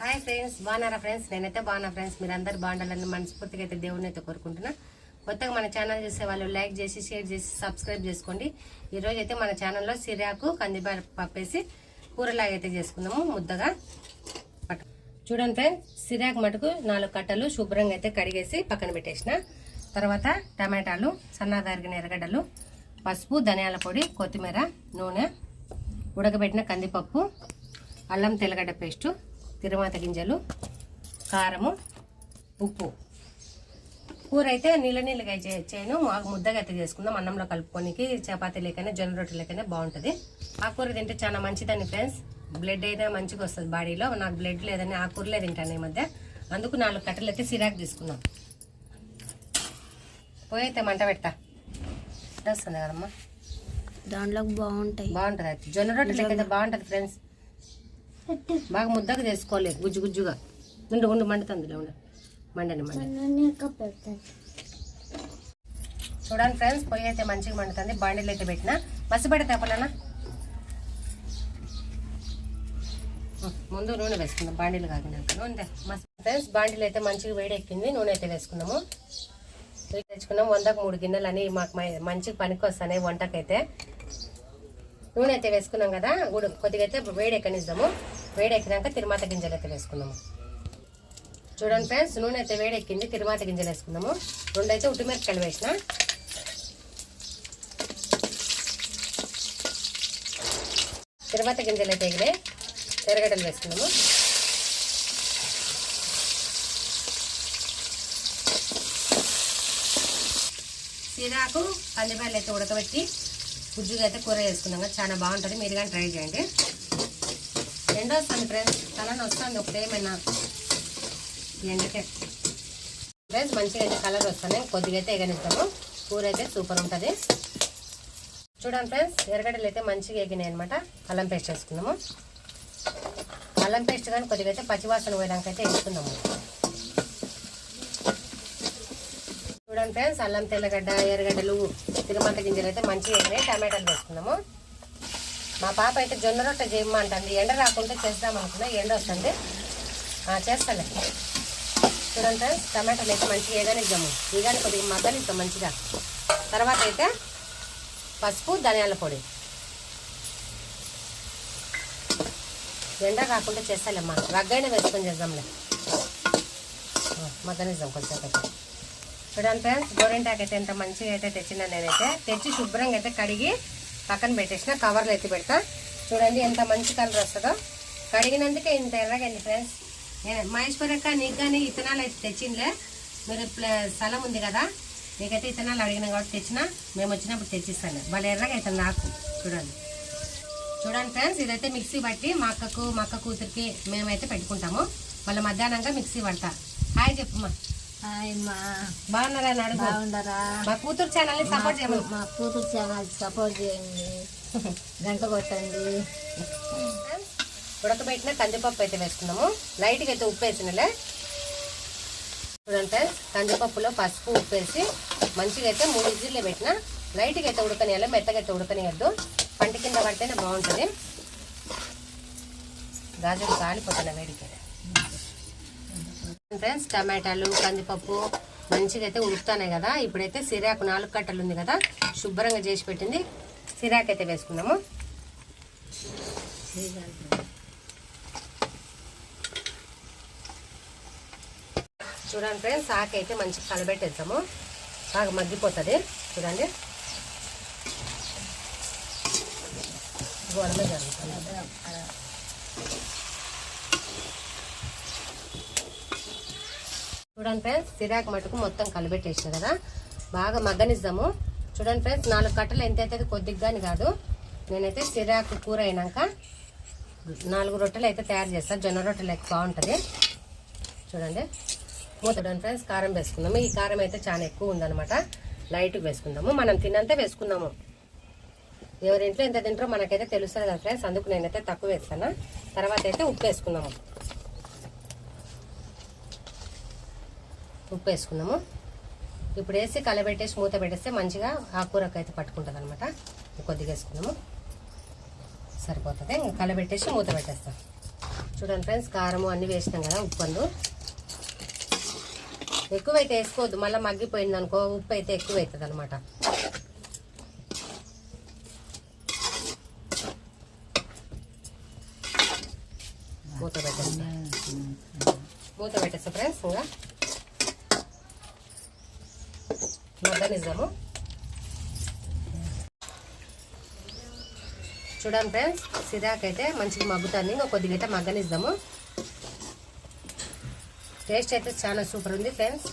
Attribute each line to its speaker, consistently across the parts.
Speaker 1: Hi friends, బాగున్నారా friends? నేనైతే బాగున్నా ఫ్రెండ్స్. మీరందరూ బాగుండాలని మనస్ఫూర్తిగా అయితే దేవుడిని అయితే కోరుకుంటున్నా. కొత్తగా మన ఛానల్ చూసే వాళ్ళు లైక్ చేసి షేర్ చేసి సబ్స్క్రైబ్ చేసుకోండి. ఈరోజు అయితే మన ఛానల్లో సిరాకు కందిపప్పు పప్పేసి కూరలాగా అయితే చేసుకుందాము ముద్దగా. చూడండి ఫ్రెండ్స్, సిరాకు మటుకు 4 కట్టలు శుభ్రంగా అయితే కడిగేసి పక్కన పెట్టేసిన తర్వాత టమాటాలు, సన్నగా తరిగిన ఎర్రగడ్డలు, పసుపు, ధనియాల పొడి, కొత్తిమీర, నూనె, ఉడకబెట్టిన కందిపప్పు, అల్లం తెల్లగడ్డ పేస్టు, తిరువాత గింజలు, కారము, ఉప్పు. కూర అయితే నీళ్ళగా చేయను, ముద్దగా అయితే చేసుకుందాం. అన్నంలో కలుపుకోనికి, చపాతీ లేకనే జొన్న రొట్టె లేకనే బాగుంటుంది. ఆకుకూర తింటే చాలా మంచిదని ఫ్రెండ్స్. బ్లడ్ అయితే మంచిగా వస్తుంది బాడీలో. నాకు బ్లడ్ లేదని ఆకుకూరలే తింటాను ఈ మధ్య. అందుకు 4 కట్టలు అయితే సిరాకు తీసుకున్నాం. పోయి అయితే మంట పెట్టా వస్తుంది కదమ్మా,
Speaker 2: దాంట్లోకి
Speaker 1: బాగుంటుంది. అయితే జొన్న రొట్టె లేకైతే బాగుంటుంది ఫ్రెండ్స్. బాగా ముద్దగా చేసుకోవాలి, గుజ్జు గుజ్జుగా. ఉండు మండుతుందిలే, మండని చూడండి ఫ్రెండ్స్, పొయ్యి అయితే మంచిగా మండుతుంది. బాండీలు అయితే పెట్టిన మసి పెడితే అప్పలన్నా ముందు నూనె వేసుకుందాం. బాండీలు కాగినాక నూనె మసి. ఫ్రెండ్స్, బాండీలు అయితే మంచిగా వేడెక్కింది. నూనె అయితే వేసుకున్నాము. తెచ్చుకున్నాం 100కు 3 గిన్నెలు అని మాకు మంచిగా పనికి వస్తాయి వంటకైతే. నూనె అయితే వేసుకున్నాం కదా, కొద్దిగా అయితే వేడెక్కనిద్దాము. వేడెక్కినాక తిరువాత గింజలు అయితే వేసుకున్నాము. చూడండి ఫ్రెండ్స్, నూనె అయితే వేడెక్కింది. తిరువాత గింజలు వేసుకున్నాము. 2 అయితే ఉట్టిమిరపకాయలు వేసిన. తిరువాత గింజలు అయితే ఎగిరే ఎర్రగడ్డలు వేసుకున్నాము. సిరాకు కందిపాయలు అయితే ఉడకబెట్టి గుజ్జుగా అయితే కూర వేసుకున్నాం కదా, చాలా బాగుంటుంది. మీరు కానీ ట్రై చేయండి. ఎండ వస్తుంది ఫ్రెండ్స్, తలని వస్తుంది ఒకటేమైనా ఎండకే. ఫ్రెండ్స్, మంచిగా అయితే కలర్ వస్తాయి. కొద్దిగా అయితే ఎగనిస్తాము. కూర అయితే సూపర్ ఉంటుంది. చూడండి ఫ్రెండ్స్, ఎర్రగడ్డలు అయితే మంచిగా ఎగినాయి అనమాట. అల్లం పేస్ట్ వేసుకున్నాము. అల్లం పేస్ట్ కానీ కొద్దిగా అయితే పచ్చివాసన పోయడానికి అయితే వేసుకున్నాము. చూడండి ఫ్రెండ్స్, అల్లం తెల్లగడ్డ, ఎర్రగడ్డలు, తిరుమత గింజలు అయితే మంచిగా ఎగినాయి. టమాటాలు వేసుకున్నాము. మా పాప అయితే జొన్న రొట్టె చేయమంటుంది. ఎండ రాకుంటే చేద్దాం అనుకున్నా, ఎండ వస్తుంది. చేస్తాలే. చూడండి ఫ్రెండ్స్, టమాటాలు అయితే మంచిగా ఎగనిద్దాము. ఇగాని కొద్దిగా మగ్గనిద్దాం మంచిగా. తర్వాత అయితే పసుపు, ధనియాల పొడి. ఎండ కాకుండా చేస్తాలేమ్మా, రగ్గైనా వేసుకొని చేద్దాంలే. మగ్గనిద్దాం కొంచెం అయితే. చూడండి ఫ్రెండ్స్, గోరింటాకు అయితే ఎంత మంచిగా అయితే తెచ్చిన నేనైతే. తెచ్చి శుభ్రంగా అయితే కడిగి పక్కన పెట్టేసిన కవర్లు ఎత్తి పెడతా. చూడండి ఎంత మంచి కలర్ వస్తుందో. కడిగినందుకే ఇంత ఎర్రగండి ఫ్రెండ్స్. మహేశ్వరక్క, నీకు కానీ ఇత్తనాలు అయితే తెచ్చిందిలే. మీరు స్థలం ఉంది కదా, నీకైతే ఇత్తనాలు అడిగినా కాబట్టి తెచ్చిన. మేము వచ్చినప్పుడు తెచ్చిస్తాను. వాళ్ళ ఎర్రగా అవుతుంది నాకు. చూడండి ఫ్రెండ్స్, ఇదైతే మిక్సీ పట్టి మా అక్కకు, మా అక్క కూతురికి మేమైతే పెట్టుకుంటాము. వాళ్ళ మధ్యాహ్నంగా మిక్సీ పడతా. హాయ్ చెప్పమ్మా. బాగున్నారా?
Speaker 2: బాగున్నారా?
Speaker 1: మా కూతురు ఛానల్ ని సపోర్ట్ చేయండి.
Speaker 2: మా కూతురు ఛానల్ సపోర్ట్ చేయండి, గంట కొట్టండి.
Speaker 1: ఉడకబెట్టిన కందిపప్పు అయితే వేసుకున్నాము. లైట్గా అయితే ఉప్పు వేసినలే. చూడండి కందిపప్పులో పసుపు, ఉప్పు వేసి మంచిగా అయితే 3 విజిల్లో పెట్టిన. లైట్గా అయితే ఉడకనియాలి, మెత్తగా అయితే ఉడకనియద్దు. పంట కింద పడితేనే బాగుంటుంది. గాజులు కాలిపోతున్నాయి వేడికి. ఫ్రెండ్స్, టమాటాలు, కందిపప్పు మంచిగా అయితే ఉడుకుతాయి కదా. ఇప్పుడైతే సిరాకు 4 కట్టలు ఉంది కదా, శుభ్రంగా చేసి పెట్టింది. సిరాకు అయితే వేసుకున్నాము. చూడండి ఫ్రెండ్స్, ఆకు అయితే మంచిగా కలబెట్టేద్దాము. బాగా మగ్గిపోతుంది. చూడండి గోడమే జరుగుతుంది. చూడండి ఫ్రెండ్స్, సిరాకు మటుకు మొత్తం కలిపెట్టేసిన కదా, బాగా మగ్గనిద్దాము. చూడండి ఫ్రెండ్స్, 4 కట్టలు ఎంత అవుతుంది కొద్దిగా కానీ కాదు. నేనైతే సిరాకు కూర అయినాక 4 రొట్టెలు అయితే తయారు చేస్తాను. జొన్న రొట్టెలు అయితే బాగుంటుంది. చూడండి చూడండి ఫ్రెండ్స్, కారం వేసుకుందాము. ఈ కారం అయితే చాలా ఎక్కువ ఉందన్నమాట. లైట్గా వేసుకుందాము. మనం తిన్నంతే వేసుకుందాము. ఎవరి ఇంట్లో ఎంత తింటారో మనకైతే తెలుస్తుంది కదా ఫ్రెండ్స్. అందుకు నేనైతే తక్కువ వేస్తాను. తర్వాత అయితే ఉప్పు వేసుకుందాము. ఉప్పు వేసుకున్నాము. ఇప్పుడు వేసి కలబెట్టేసి మూత పెట్టేస్తే మంచిగా ఆకుకూరకు అయితే పట్టుకుంటుంది అనమాట. కొద్దిగా వేసుకున్నాము, సరిపోతుంది. కలబెట్టేసి మూత పెట్టేస్తాం. చూడండి ఫ్రెండ్స్, కారము అన్నీ వేసినాం కదా, ఉప్పు అందు ఎక్కువైతే వేసుకోవద్దు, మళ్ళీ మగ్గిపోయింది అనుకో ఉప్పు అయితే ఎక్కువ అవుతుంది అనమాట. మూత పెట్టేస్తా ఫ్రెండ్స్. ఇంకా మగ్గనిద్దాము. చూడండి ఫ్రెండ్స్, సిరాక్ అయితే మంచిగా మగ్గుతుంది. ఇంకా కొద్దిగా అయితే మగ్గనిద్దాము. టేస్ట్ అయితే చాలా సూపర్ ఉంది ఫ్రెండ్స్.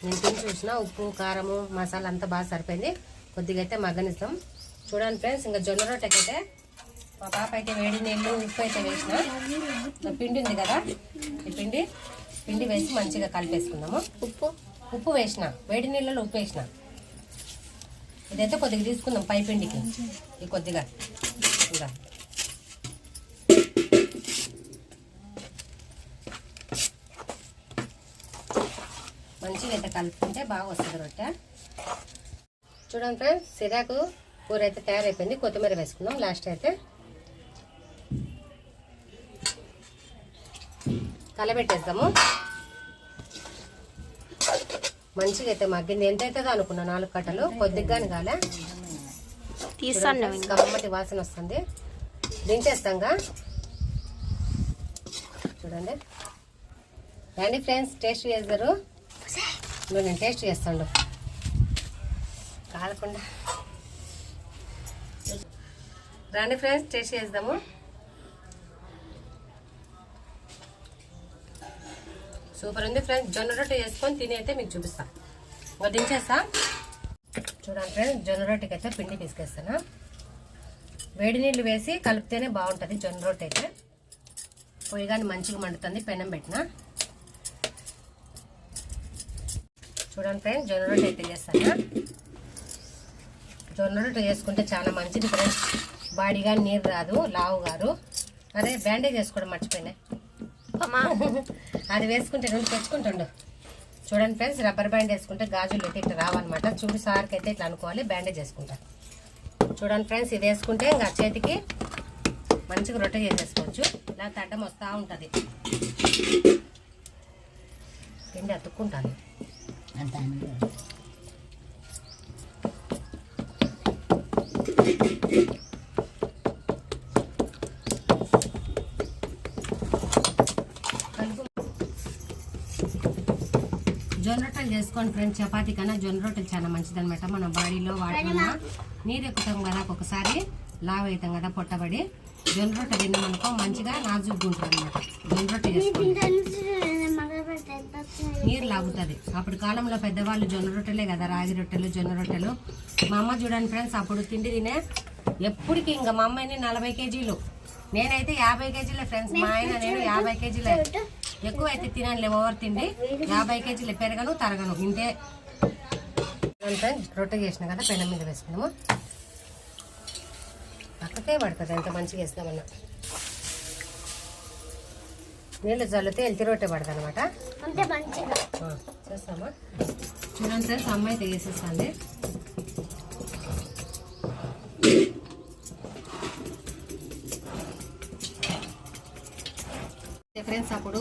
Speaker 1: నేను తిని చూసిన ఉప్పు కారము మసాలా అంతా బాగా సరిపోయింది. కొద్దిగా అయితే మగ్గనిస్తాం. చూడండి ఫ్రెండ్స్, ఇంకా జొన్న రొట్టెకైతే మా పాప అయితే వేడి నీళ్ళు ఉప్పు అయితే వేసిన, పిండి ఉంది కదా, ఈ పిండి వేసి మంచిగా కలిపేసుకుందాము. ఉప్పు వేసిన, వేడి నీళ్ళలో ఉప్పు వేసిన. ఇదైతే కొద్దిగా తీసుకుందాం పై పిండికి, ఈ కొద్దిగా ఇంకా మంచిగా అయితే కలుపుకుంటే బాగా వస్తుంది రొట్టె. చూడండి ఫ్రెండ్స్, సిరాకు కూర అయితే తయారైపోయింది. కొత్తిమీర వేసుకుందాం లాస్ట్ అయితే. కలబెట్టేద్దాము. మంచిగా అయితే మగ్గింది. ఎంత అవుతుందో అనుకున్నా 4 కట్టలు, కొద్దిగానే కాలే. కమ్మటి వాసన వస్తుంది. దించేస్తాంగా. చూడండి రండి ఫ్రెండ్స్, టేస్ట్ చేస్తారు. నేను టేస్ట్ చేస్తాను కాలకుండా. రండి ఫ్రెండ్స్, టేస్ట్ చేద్దాము. సూపర్ ఉంది ఫ్రెండ్స్. జొన్న రొట్టె చేసుకొని తిని అయితే మీకు చూపిస్తాను. ఇంకా దించేస్తా. చూడండి ఫ్రెండ్స్, జొన్న రొట్టెకి అయితే పిండి తీసుకేస్తాను. వేడి నీళ్ళు వేసి కలిపితేనే బాగుంటుంది జొన్న రొట్టె అయితే. పొయ్యి కానీ మంచిగా మండుతుంది, పెనం పెట్టిన. చూడండి ఫ్రెండ్స్, జొన్న రొట్టె అయితే చేస్తాను. జొన్న రొట్టె చేసుకుంటే చాలా మంచిది ఫ్రెండ్స్. బాడీ కానీ నీరు రాదు, లావు గారు. అదే బ్యాండేజ్ వేసుకోవడం మర్చిపోయినా, అది వేసుకుంటే రెండు తెచ్చుకుంటుండు. చూడండి ఫ్రెండ్స్, రబ్బర్ బ్యాండ్ వేసుకుంటే గాజులు అయితే ఇట్లా రావన్నమాట. చూడు సార్కి అయితే ఇట్లా అనుకోవాలి, బ్యాండేజ్ వేసుకుంటా. చూడండి ఫ్రెండ్స్, ఇది వేసుకుంటే ఇంకా చేతికి మంచిగా రొట్టె చేసేసుకోవచ్చు. ఇలా అడ్డం వస్తూ ఉంటుంది, పిండి అతుక్కుంటాను. జొన్న రొట్టెలు చేసుకోండి ఫ్రెండ్స్. చపాతీ కన్నా జొన్న రొట్టెలు చాలా మంచిది అనమాట. మన బాడీలో వాటిలో నీరు ఎక్కుతాం కదా, ఒక్కొక్కసారి లావ్ అవుతాం కదా పొట్టబడి. జొన్న రొట్టె తిన్నామనుకో మంచిగా నాజుగ్గా ఉంటుంది అనమాట. జొన్న రొట్టె చేసుకోండి, నీరు లాగుతుంది. అప్పుడు కాలంలో పెద్దవాళ్ళు జొన్న రొట్టెలే కదా, రాగి రొట్టెలు జొన్న రొట్టెలు. మా అమ్మ చూడండి ఫ్రెండ్స్, అప్పుడు తిండి తినే ఎప్పటికి. ఇంకా మా అమ్మాయిని 40 కేజీలు, నేనైతే 50 కేజీలే ఫ్రెండ్స్. మా ఆయన నేను 50 కేజీలే. ఎక్కువ అయితే తినలే, ఓవర్ తిండి. 50 కేజీలే, పెరగను తరగను ఇంతే ఫ్రెండ్స్. రొట్టె చేసిన కదా, పెనం మీద వేసుకున్నాము. పక్కకే పడుతుంది ఎంత మంచిగా వేస్తామన్నా. నీళ్ళు చల్లితే ఎల్తి రొట్టె పడుతుంది అనమాట. చేస్తామా. చూడండి ఫ్రెండ్స్, అమ్మాయి అయితే వేసేస్తుంది. ఫ్రెండ్స్, అప్పుడు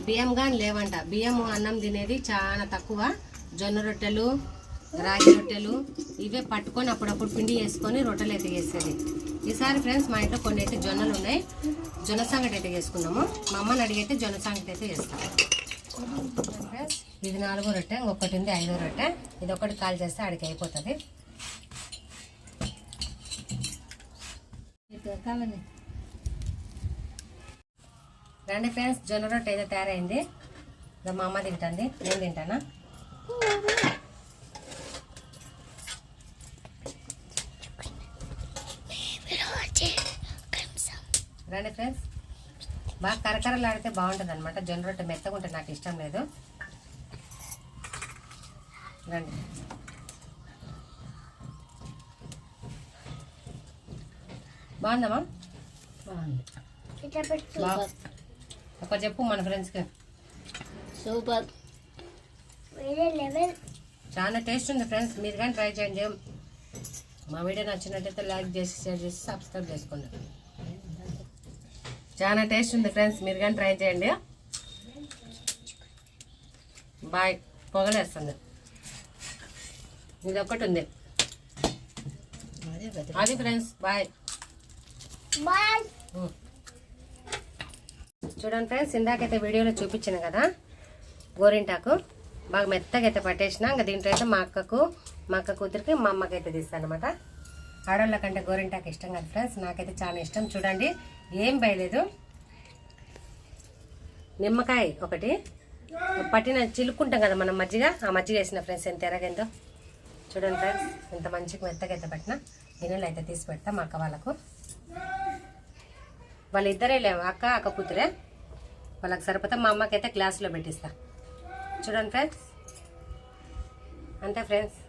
Speaker 1: బియ్యం కానీ లేవంట. బియ్యం అన్నం తినేది చాలా తక్కువ. జొన్న రొట్టెలు రాగి రొట్టెలు ఇవే పట్టుకొని అప్పుడప్పుడు పిండి వేసుకొని రొట్టెలు అయితే చేసేది. ఈసారి ఫ్రెండ్స్ మా ఇంట్లో కొన్ని అయితే జొన్నలు ఉన్నాయి, జొన్న సంగటి అయితే చేసుకున్నాము. మా అమ్మని అడిగైతే జొన్న సంగటి అయితే చేస్తాము ఫ్రెండ్స్. ఇది 4వ రొట్టె, ఇంకొకటి ఉంది 5వ రొట్టె. ఇది ఒకటి కాల్ చేస్తే ఆడికి అయిపోతుంది. రండి ఫ్రెండ్స్, జొన్న రొట్టె అయితే తయారైంది. మా అమ్మ తింటుంది, నేను తింటానా. రండి ఫ్రెండ్స్, బాగా కరకరలాడితే బాగుంటుంది అనమాట. జొన్న రొట్టె మెత్తగా ఉంటే నాకు ఇష్టం లేదు. రండి. బాగుందమ్మా? బాగుంది. ఒక చెప్పు మన ఫ్రెండ్స్కి.
Speaker 2: సూపర్,
Speaker 1: చాలా టేస్ట్ ఉంది ఫ్రెండ్స్. మీరు కానీ ట్రై చేయండి. మా వీడియో నచ్చినట్టయితే లైక్ చేసి షేర్ చేసి సబ్స్క్రైబ్ చేసుకోండి. చాలా టేస్ట్ ఉంది ఫ్రెండ్స్, మీరు కానీ ట్రై చేయండి. బాయ్, పొగలేస్తుంది. ఇది ఒక్కటి ఉంది, అది ఫ్రెండ్స్. Bye
Speaker 2: bye.
Speaker 1: చూడండి ఫ్రెండ్స్, ఇందాకైతే వీడియోలో చూపించాను కదా గోరింటాకు, బాగా మెత్తగా అయితే పట్టేసిన. ఇంకా దీంట్లో అయితే మా అక్క కూతురికి, మా అమ్మకి అయితే తీస్తాను అనమాట. ఆడవాళ్ళ కంటే గోరింటాకు ఇష్టం కదా ఫ్రెండ్స్, నాకైతే చాలా ఇష్టం. చూడండి ఏం బయలేదు, నిమ్మకాయ ఒకటి పట్టిన చిలుక్కుంటాం కదా మనం మజ్జిగ, ఆ మజ్జిగ వేసిన ఫ్రెండ్స్ ఎంత ఎరగైందో చూడండి ఫ్రెండ్స్. ఇంత మంచిగా మెత్తగా అయితే పట్టిన గిన్నెలు అయితే తీసి పెడతా మా అక్క వాళ్ళకు. వాళ్ళిద్దరే లేవు, అక్క కూతురే, వాళ్ళకి సరిపోతా. మా అమ్మకైతే గ్లాసులో పెట్టిస్తా. చూడండి ఫ్రెండ్స్, అంతే ఫ్రెండ్స్.